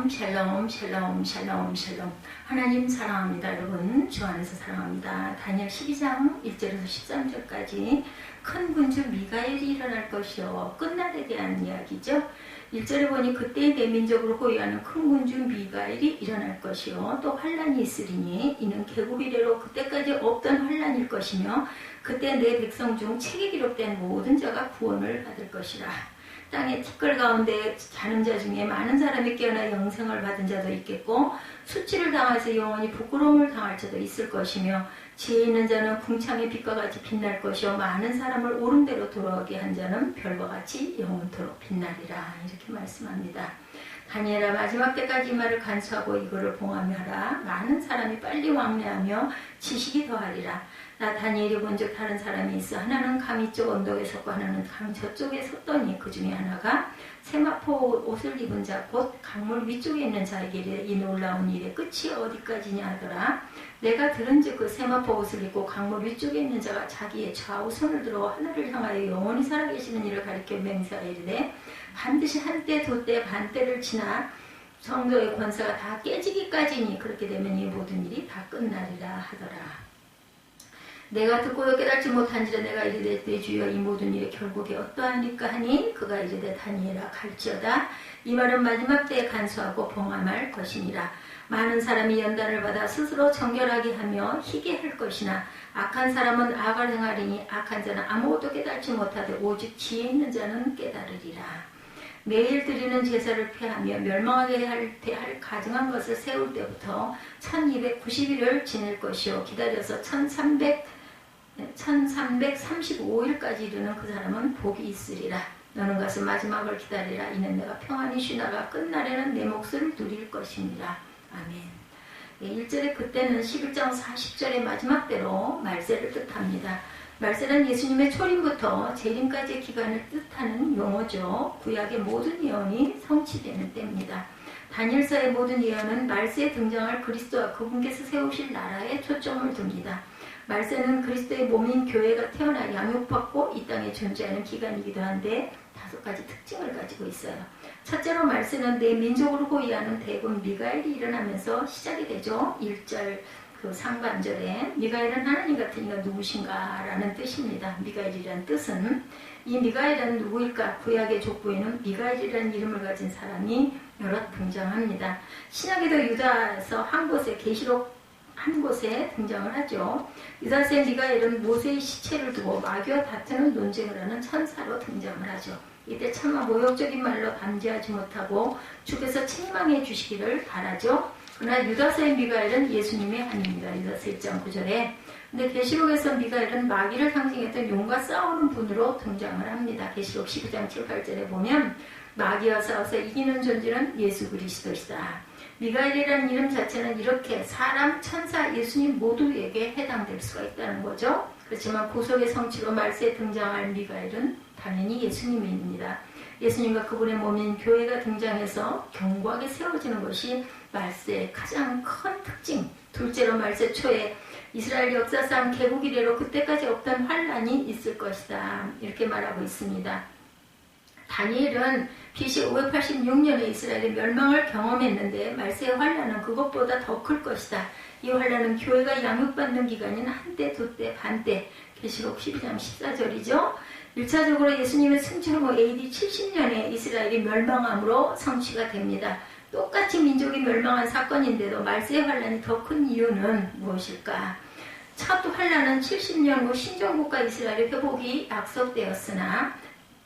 샬롬 샬롬 샬롬 샬롬 샬롬. 하나님 사랑합니다. 여러분 주 안에서 사랑합니다. 다니엘 12장 1절에서 13절까지 큰 군주 미가엘이 일어날 것이요 끝날에 대한 이야기죠. 1절에 보니 그때 내 민족을 호위하는 큰 군주 미가엘이 일어날 것이요 또 환란이 있으리니 이는 개국 이래로 그때까지 없던 환란일 것이며 그때 내 백성 중 책에 기록된 모든 자가 구원을 받을 것이라. 땅의 티끌 가운데 자는 자 중에 많은 사람이 깨어나 영생을 받은 자도 있겠고 수치를 당해서 영원히 부끄러움을 당할 자도 있을 것이며 지혜 있는 자는 궁창의 빛과 같이 빛날 것이요 많은 사람을 옳은 대로 돌아오게 한 자는 별과 같이 영원토록 빛나리라. 이렇게 말씀합니다. 다니엘아 마지막 때까지 이 말을 간수하고 이거를 봉하며 하라. 많은 사람이 빨리 왕래하며 지식이 더하리라. 나 다니엘이 본 적 다른 사람이 있어. 하나는 강 이쪽 언덕에 섰고 하나는 강 저쪽에 섰더니 그 중에 하나가 세마포 옷을 입은 자 곧 강물 위쪽에 있는 자에게 이르되 이 놀라운 일의 끝이 어디까지냐 하더라. 내가 들은즉 그 세마포 옷을 입고 강물 위쪽에 있는 자가 자기의 좌우 손을 들어 하늘을 향하여 영원히 살아계시는 이를 가리켜 맹세하여 이르되 반드시 한때 두때 반때를 지나 성도의 권세가 다 깨지기까지니 그렇게 되면 이 모든 일이 다 끝나리라 하더라. 내가 듣고도 깨닫지 못한지라. 내가 이르되 내 주여 이 모든 일의 결국이 어떠하니까 하니 그가 이르되 다니엘아 갈지어다. 이 말은 마지막 때에 간수하고 봉함할 것이니라. 많은 사람이 연단을 받아 스스로 정결하게 하며 희게 할 것이나 악한 사람은 악을 행하리니 악한 자는 아무것도 깨닫지 못하되 오직 지혜 있는 자는 깨달으리라. 매일 드리는 제사를 폐하며 멸망하게 할 가증한 것을 세울 때부터 1290일을 지낼 것이요 기다려서 1335일까지 이르는 그 사람은 복이 있으리라. 너는 가서 마지막을 기다리라. 이는 내가 평안히 쉬다가 끝날에는 내 몫을 누릴 것입니다. 아멘. 1절에 그때는 11장 40절의 마지막 때로 말세를 뜻합니다. 말세는 예수님의 초림부터 재림까지의 기간을 뜻하는 용어죠. 구약의 모든 예언이 성취되는 때입니다. 다니엘서의 모든 예언은 말세에 등장할 그리스도와 그분께서 세우실 나라에 초점을 둡니다. 말세는 그리스도의 몸인 교회가 태어나 양육받고 이 땅에 존재하는 기간이기도 한데 5가지 특징을 가지고 있어요. 첫째로 말세는 내 민족을 호위하는 대군 미가엘이 일어나면서 시작이 되죠. 1절 그 상반절에 미가엘은 하나님 같은 이가 누구신가 라는 뜻입니다. 미가엘이라는 뜻은 이 미가엘은 누구일까? 구약의 족보에는 미가엘이라는 이름을 가진 사람이 여러 등장합니다. 신약에도 유다에서 한 곳에 계시록 한 곳에 등장을 하죠. 유다서의 미가엘은 모세의 시체를 두고 마귀와 다투는 논쟁을 하는 천사로 등장을 하죠. 이때 차마 모욕적인 말로 담지하지 못하고 주께서 책망해 주시기를 바라죠. 그러나 유다서의 미가엘은 예수님의 아닙니다. 유다서 1장 9절에. 근데 계시록에서 미가엘은 마귀를 상징했던 용과 싸우는 분으로 등장을 합니다. 계시록 19장 7, 8절에 보면 마귀와 싸워서 이기는 존재는 예수 그리스도시다. 미가엘이라는 이름 자체는 이렇게 사람, 천사, 예수님 모두에게 해당될 수가 있다는 거죠. 그렇지만 구속의 성취로 말세에 등장할 미가엘은 당연히 예수님입니다. 예수님과 그분의 몸인 교회가 등장해서 견고하게 세워지는 것이 말세의 가장 큰 특징. 둘째로 말세 초에 이스라엘 역사상 개국 이래로 그때까지 없던 환란이 있을 것이다. 이렇게 말하고 있습니다. 다니엘은 BC 586년에 이스라엘의 멸망을 경험했는데 말세의 환란은 그것보다 더 클 것이다. 이 환란은 교회가 양육받는 기간인 한때, 두때, 반때, 계시록 12장 14절이죠. 1차적으로 예수님의 승천 후 AD 70년에 이스라엘이 멸망함으로 성취가 됩니다. 똑같이 민족이 멸망한 사건인데도 말세의 환란이 더 큰 이유는 무엇일까? 첫 환란은 70년 후 신정국가 이스라엘의 회복이 약속되었으나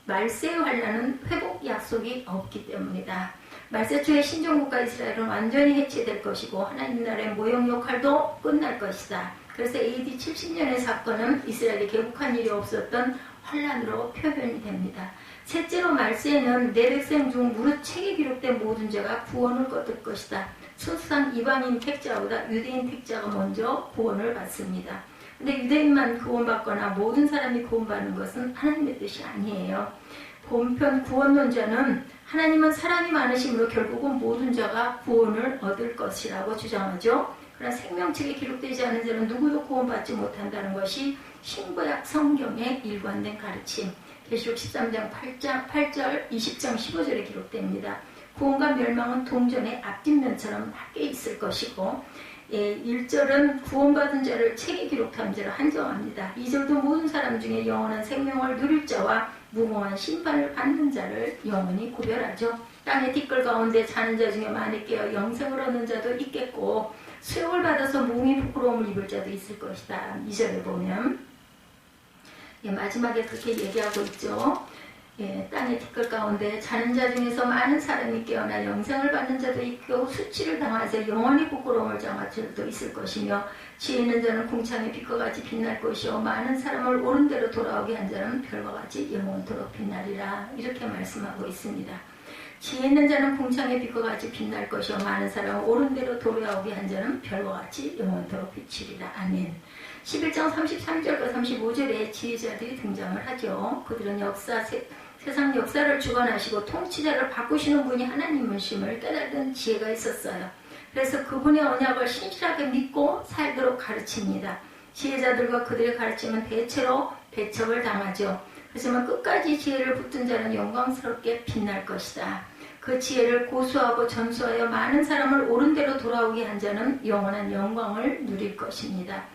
말세의 환란은 회복 약속이 없기 때문이다. 말세 초에 신정국가 이스라엘은 완전히 해체될 것이고 하나님 나라의 모형 역할도 끝날 것이다. 그래서 AD 70년의 사건은 이스라엘이 개국한 일이 없었던 환란으로 표현이 됩니다. 셋째로 말세에는 내 백성 중 무릇 책에 기록된 모든 자가 구원을 거둘 것이다. 순수한 이방인 택자보다 유대인 택자가 먼저 구원을 받습니다. 근데 유대인만 구원받거나 모든 사람이 구원받는 것은 하나님의 뜻이 아니에요. 본편 구원론자는 하나님은 사랑이 많으심으로 결국은 모든 자가 구원을 얻을 것이라고 주장하죠. 그러나 생명책에 기록되지 않은 자는 누구도 구원받지 못한다는 것이 신구약 성경의 일관된 가르침. 계시록 13장 8절 20장 15절에 기록됩니다. 구원과 멸망은 동전의 앞뒷면처럼 함께 있을 것이고 1절은 구원받은 자를 책에 기록한 자를 한정합니다. 2절도 모든 사람 중에 영원한 생명을 누릴 자와 무궁한 심판을 받는 자를 영원히 구별하죠. 땅의 티끌 가운데 자는 자 중에 많이 깨어 영생을 얻는 자도 있겠고 수욕을 받아서 무궁히 부끄러움을 입을 자도 있을 것이다. 2절에 보면 마지막에 그렇게 얘기하고 있죠. 땅의 티끌 가운데 자는 자 중에서 많은 사람이 깨어나 영생을 받는 자도 있고 수치를 당하여 영원히 부끄러움을 당할 자도 있을 것이며 지혜 있는 자는 궁창의 빛과 같이 빛날 것이요 많은 사람을 옳은 대로 돌아오게 한 자는 별과 같이 영원토록 빛나리라. 이렇게 말씀하고 있습니다. 지혜 있는 자는 궁창의 빛과 같이 빛날 것이요 많은 사람을 옳은 대로 돌아오게 한 자는 별과 같이 영원토록 비치리라. 아멘. 11장 33절과 35절에 지혜자들이 등장을 하죠. 그들은 세상 역사를 주관하시고 통치자를 바꾸시는 분이 하나님이심을 깨달은 지혜가 있었어요. 그래서 그분의 언약을 신실하게 믿고 살도록 가르칩니다. 지혜자들과 그들의 가르침은 대체로 배척을 당하죠. 하지만 끝까지 지혜를 붙든 자는 영광스럽게 빛날 것이다. 그 지혜를 고수하고 전수하여 많은 사람을 옳은 대로 돌아오게 한 자는 영원한 영광을 누릴 것입니다.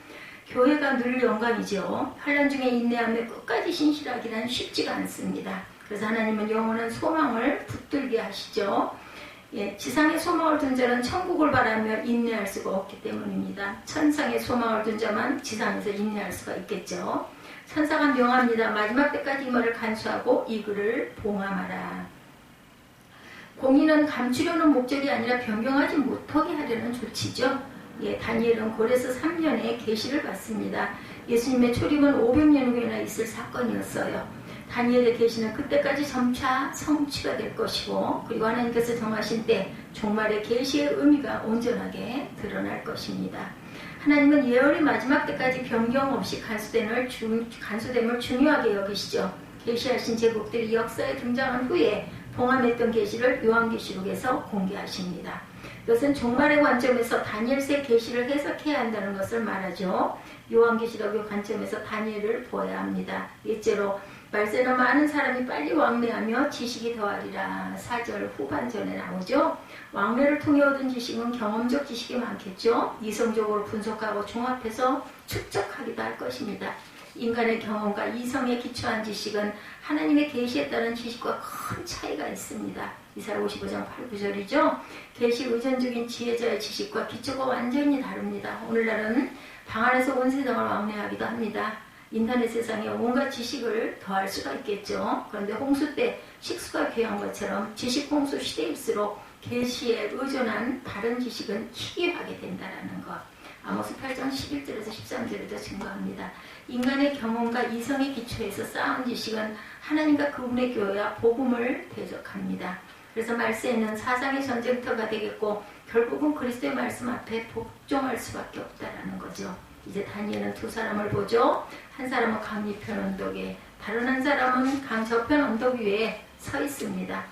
교회가 누릴 영광이죠. 환난 중에 인내하며 끝까지 신실하기란 쉽지가 않습니다. 그래서 하나님은 영원한 소망을 붙들게 하시죠. 지상의 소망을 둔 자는 천국을 바라며 인내할 수가 없기 때문입니다. 천상의 소망을 둔 자만 지상에서 인내할 수가 있겠죠. 천사가 명합니다. 마지막 때까지 이 말을 간수하고 이 글을 봉함하라. 공의는 감추려는 목적이 아니라 변경하지 못하게 하려는 조치죠. 다니엘은 고레스 3년에 계시를 받습니다. 예수님의 초림은 500년 후에나 있을 사건이었어요. 다니엘의 계시는 그때까지 점차 성취가 될 것이고 그리고 하나님께서 정하신 때 종말의 계시의 의미가 온전하게 드러날 것입니다. 하나님은 예언의 마지막 때까지 변경 없이 간수됨을 중요하게 여기시죠. 계시하신 제국들이 역사에 등장한 후에 봉함했던 계시를 요한계시록에서 공개하십니다. 이것은 종말의 관점에서 다니엘서의 계시를 해석해야 한다는 것을 말하죠. 요한계시록의 관점에서 다니엘을 보아야 합니다. 예째로 말세는 많은 사람이 빨리 왕래하며 지식이 더하리라. 4절 후반전에 나오죠. 왕래를 통해 얻은 지식은 경험적 지식이 많겠죠. 이성적으로 분석하고 종합해서 축적하기도 할 것입니다. 인간의 경험과 이성에 기초한 지식은 하나님의 계시에 따른 지식과 큰 차이가 있습니다. 이사야 55장 8, 9절이죠. 계시 의존적인 지혜자의 지식과 기초가 완전히 다릅니다. 오늘날은 방 안에서 온 세상을 왕래하기도 합니다. 인터넷 세상에 온갖 지식을 더할 수가 있겠죠. 그런데 홍수 때 식수가 귀한 것처럼 지식 홍수 시대일수록 계시에 의존한 다른 지식은 희귀하게 된다는 것. 아모스 8장 11절에서 13절에도 증거합니다. 인간의 경험과 이성의 기초에서 쌓은 지식은 하나님과 그분의 교회와 복음을 대적합니다. 그래서 말세에는 사상의 전쟁터가 되겠고 결국은 그리스도의 말씀 앞에 복종할 수밖에 없다는 거죠. 이제 다니엘은 두 사람을 보죠. 한 사람은 강 위편 언덕에, 다른 한 사람은 강 저편 언덕 위에 서 있습니다.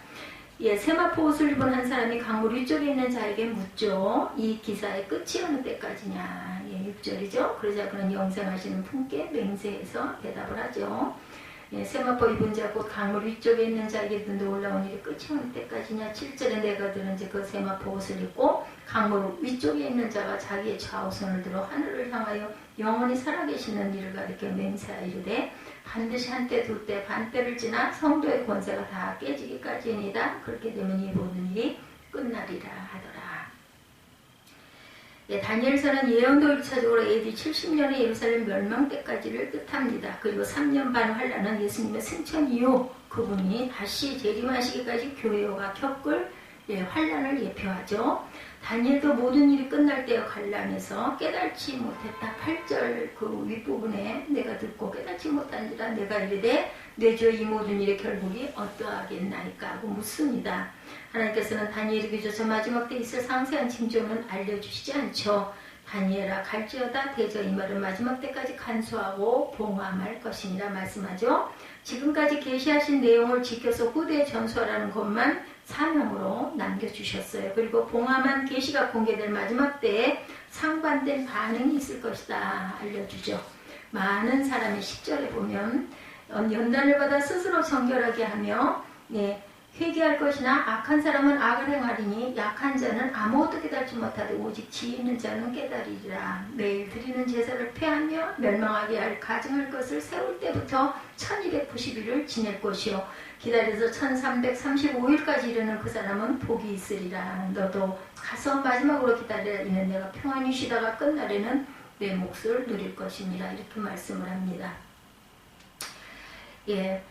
세마포 옷을 입은 한 사람이 강물 위쪽에 있는 자에게 묻죠. 이 기사의 끝이 어느 때까지냐. 6절이죠. 그러자 그는 영생하시는 분께 맹세해서 대답을 하죠. 세마포 입은 자 곧 강물 위쪽에 있는 자에게 올라온 일이 끝이 어느 때까지냐. 7절에 내가 들은지 그 세마포 옷을 입고 강물 위쪽에 있는 자가 자기의 좌우손을 들어 하늘을 향하여 영원히 살아계시는 이를 가리켜 맹세하이르되 반드시 한때 둘때 반때를 지나 성도의 권세가 다 깨지기까지이니다. 그렇게 되면 이 모든 일이 끝나리라 하더라. 다니엘서는 예언도 1차적으로 AD 70년의 예루살렘 멸망 때까지를 뜻합니다. 그리고 3년 반 환란은 예수님의 승천 이후 그분이 다시 재림하시기까지 교회가 겪을 환란을 예표하죠. 다니엘도 모든 일이 끝날 때의 관람에서 깨달지 못했다. 8절 그 윗부분에 내가 듣고 깨달지 못한지라 내가 이르되 내 주여 이 모든 일의 결국이 어떠하겠나이까 하고 묻습니다. 하나님께서는 다니엘에게 주셔서 마지막 때 있을 상세한 징조는 알려주시지 않죠. 다니엘아 갈지어다 대저 이 말은 마지막 때까지 간수하고 봉함할 것이니라 말씀하죠. 지금까지 계시하신 내용을 지켜서 후대에 전수하라는 것만 사명으로 남겨주셨어요. 그리고 봉함한 계시가 공개될 마지막 때에 상반된 반응이 있을 것이다 알려주죠. 많은 사람이 10절에 보면 연단을 받아 스스로 정결하게 하며 회개할 것이나 악한 사람은 악을 행하리니 약한 자는 아무것도 깨닫지 못하되 오직 지혜 있는 자는 깨달으리라. 매일 드리는 제사를 폐하며 멸망하게 할 가증할 것을 세울 때부터 1290일을 지낼 것이요 기다려서 1335일까지 이르는 그 사람은 복이 있으리라. 너도 가서 마지막으로 기다리라. 이는 내가 평안히 쉬다가 끝날에는 내 몫을 누릴 것입니다. 이렇게 말씀을 합니다. 예.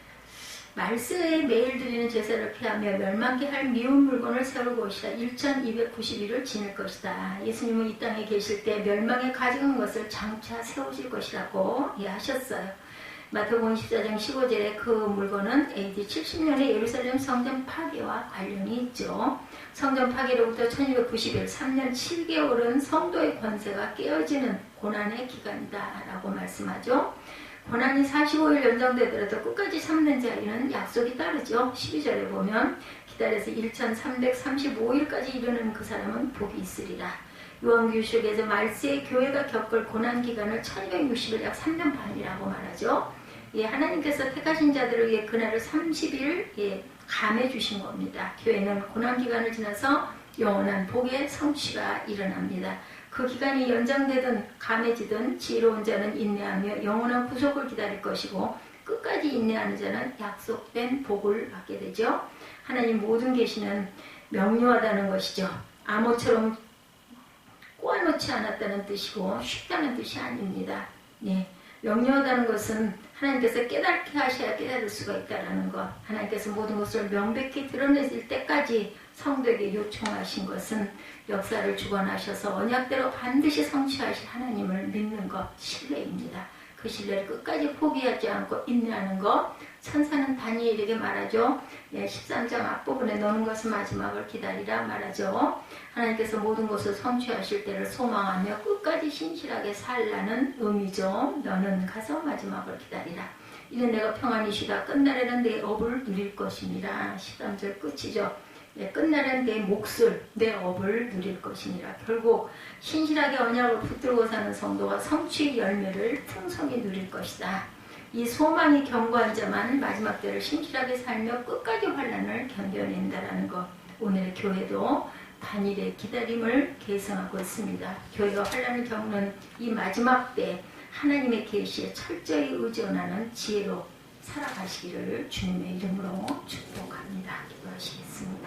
말세에 매일 드리는 제사를 피하며 멸망케 할 미운 물건을 세울 것이다. 1290일을 지낼 것이다. 예수님은 이 땅에 계실 때 멸망에 가증한 것을 장차 세우실 것이라고 하셨어요. 마태복음 14장 15절에 그 물건은 AD 70년에 예루살렘 성전 파괴와 관련이 있죠. 성전 파괴로부터 1290일 3년 7개월은 성도의 권세가 깨어지는 고난의 기간이다 라고 말씀하죠. 고난이 45일 연장되더라도 끝까지 참는 자에는 약속이 따르죠. 12절에 보면 기다려서 1335일까지 이르는 그 사람은 복이 있으리라. 요한계시록에서 말세의 교회가 겪을 고난 기간을 1260일 약 3년 반이라고 말하죠. 하나님께서 택하신 자들을 위해 그날을 30일 감해 주신 겁니다. 교회는 고난 기간을 지나서 영원한 복의 성취가 일어납니다. 그 기간이 연장되든 감해지든 지혜로운 자는 인내하며 영원한 구속을 기다릴 것이고 끝까지 인내하는 자는 약속된 복을 받게 되죠. 하나님 모든 계시는 명료하다는 것이죠. 암호처럼 꼬아놓지 않았다는 뜻이고 쉽다는 뜻이 아닙니다. 명료하다는 것은 하나님께서 깨닫게 하셔야 깨달을 수가 있다는 것. 하나님께서 모든 것을 명백히 드러내실 때까지 성도에게 요청하신 것은 역사를 주관하셔서 언약대로 반드시 성취하실 하나님을 믿는 것, 신뢰입니다. 그 신뢰를 끝까지 포기하지 않고 인내하는 것. 천사는 다니엘에게 말하죠. 13장 앞부분에 너는 것은 마지막을 기다리라 말하죠. 하나님께서 모든 것을 성취하실 때를 소망하며 끝까지 신실하게 살라는 의미죠. 너는 가서 마지막을 기다리라. 이는 내가 평안히 쉬다 끝날에는 내 업을 누릴 것이니라. 13절 끝이죠. 끝날엔 내 몫을, 내 업을 누릴 것이니라. 결국 신실하게 언약을 붙들고 사는 성도가 성취의 열매를 풍성히 누릴 것이다. 이 소망이 견고한 자만 마지막 때를 신실하게 살며 끝까지 환난을 견뎌낸다라는 것. 오늘의 교회도 단일의 기다림을 계승하고 있습니다. 교회가 환난을 겪는 이 마지막 때 하나님의 계시에 철저히 의존하는 지혜로 살아가시기를 주님의 이름으로 축복합니다. 기도하시겠습니다.